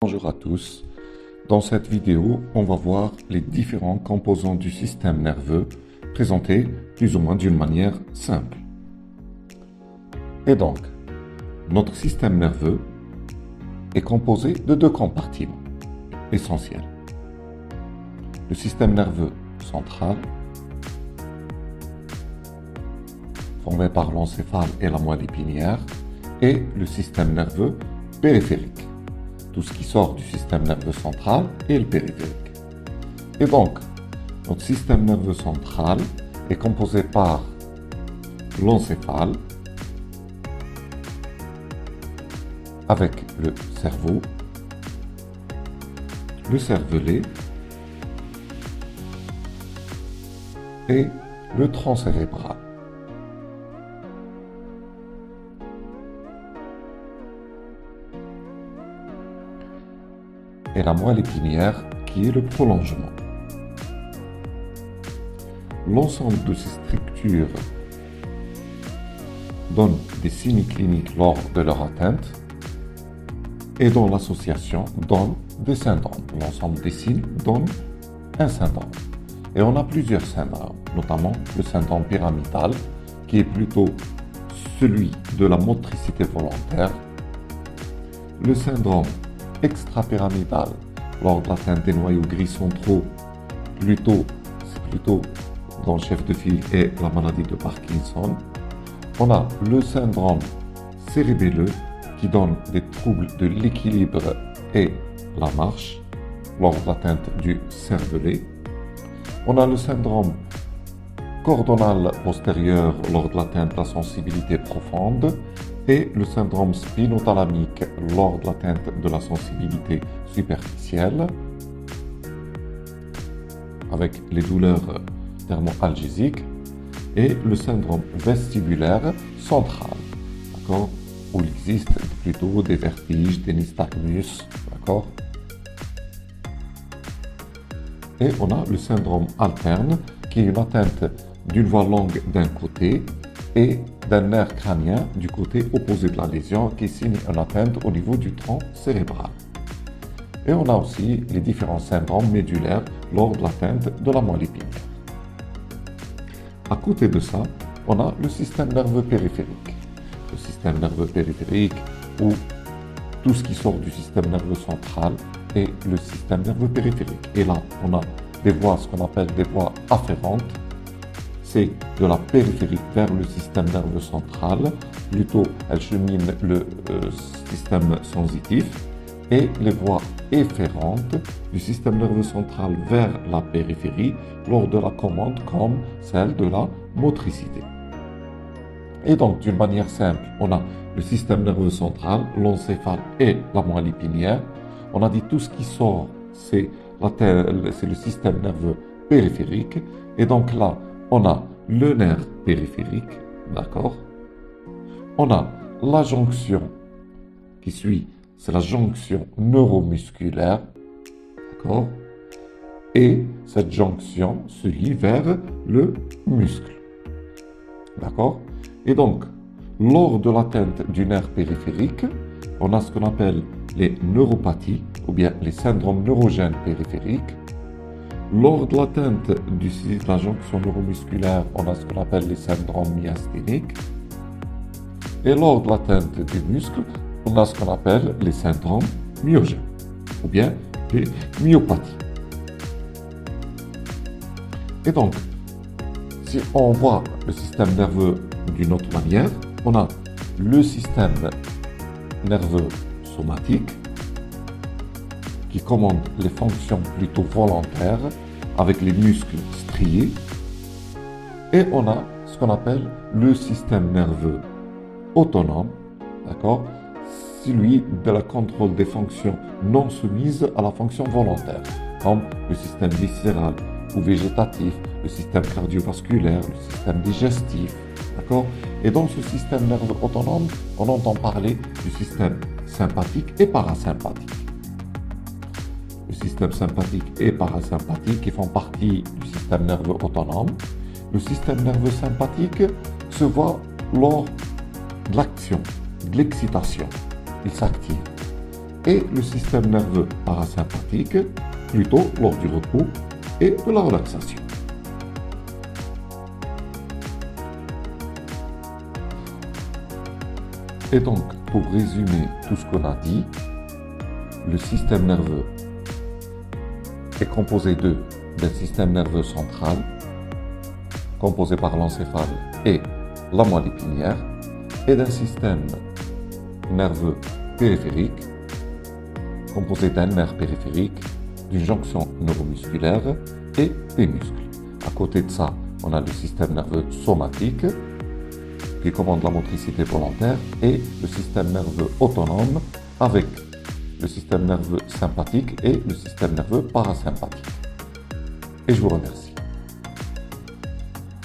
Bonjour à tous. Dans cette vidéo, on va voir les différents composants du système nerveux présentés plus ou moins d'une manière simple. Et donc, notre système nerveux est composé de deux compartiments essentiels. Le système nerveux central, formé par l'encéphale et la moelle épinière, et le système nerveux périphérique. Tout ce qui sort du système nerveux central et le périphérique. Et donc, notre système nerveux central est composé par l'encéphale avec le cerveau, le cervelet et le tronc cérébral. Et la moelle épinière qui est le prolongement. L'ensemble de ces structures donne des signes cliniques lors de leur atteinte et dont l'association donne des syndromes. L'ensemble des signes donne un syndrome. Et on a plusieurs syndromes, notamment le syndrome pyramidal qui est plutôt celui de la motricité volontaire, le syndrome extrapyramidal lors de l'atteinte des noyaux gris centraux, c'est plutôt dans le chef de file et la maladie de Parkinson. On a le syndrome cérébelleux qui donne des troubles de l'équilibre et la marche lors de l'atteinte du cervelet. On a le syndrome cordonal postérieur lors de l'atteinte de la sensibilité profonde et le syndrome spinothalamique lors de l'atteinte de la sensibilité superficielle avec les douleurs thermoalgésiques et le syndrome vestibulaire central, d'accord, où il existe plutôt des vertiges, des nystagmus, d'accord. Et on a le syndrome alterne qui est une atteinte d'une voie longue d'un côté et d'un nerf crânien du côté opposé de la lésion qui signe une atteinte au niveau du tronc cérébral. Et on a aussi les différents syndromes médulaires lors de l'atteinte de la moelle épinière. À côté de ça, on a le système nerveux périphérique. Le système nerveux périphérique où tout ce qui sort du système nerveux central est le système nerveux périphérique. Et là, on a des voies, ce qu'on appelle des voies afférentes. C'est de la périphérie vers le système nerveux central. Plutôt, elle chemine le système sensitif. Et les voies efférentes du système nerveux central vers la périphérie lors de la commande comme celle de la motricité. Et donc, d'une manière simple, on a le système nerveux central, l'encéphale et la moelle épinière. On a dit tout ce qui sort, c'est le système nerveux périphérique. Et donc là, on a le nerf périphérique, d'accord? On a la jonction qui suit, c'est la jonction neuromusculaire, d'accord? Et cette jonction se lie vers le muscle, d'accord? Et donc, lors de l'atteinte du nerf périphérique, on a ce qu'on appelle les neuropathies ou bien les syndromes neurogènes périphériques. Lors de l'atteinte de la jonction neuromusculaire, on a ce qu'on appelle les syndromes myasthéniques. Et lors de l'atteinte du muscle, on a ce qu'on appelle les syndromes myogènes, ou bien les myopathies. Et donc, si on voit le système nerveux d'une autre manière, on a le système nerveux somatique, qui commande les fonctions plutôt volontaires avec les muscles striés. Et on a ce qu'on appelle le système nerveux autonome, d'accord, celui de la contrôle des fonctions non soumises à la fonction volontaire, comme le système viscéral ou végétatif, le système cardiovasculaire, le système digestif, d'accord. Et dans ce système nerveux autonome, on entend parler du système sympathique et parasympathique. Le système sympathique et parasympathique qui font partie du système nerveux autonome. Le système nerveux sympathique se voit lors de l'action, de l'excitation. Il s'active. et le système nerveux parasympathique, plutôt lors du repos et de la relaxation. Et donc, pour résumer tout ce qu'on a dit, le système nerveux est composé d'un système nerveux central, composé par l'encéphale et la moelle épinière, et d'un système nerveux périphérique, composé d'un nerf périphérique, d'une jonction neuromusculaire et des muscles. À côté de ça, on a le système nerveux somatique, qui commande la motricité volontaire, et le système nerveux autonome avec le système nerveux sympathique et le système nerveux parasympathique. Et je vous remercie.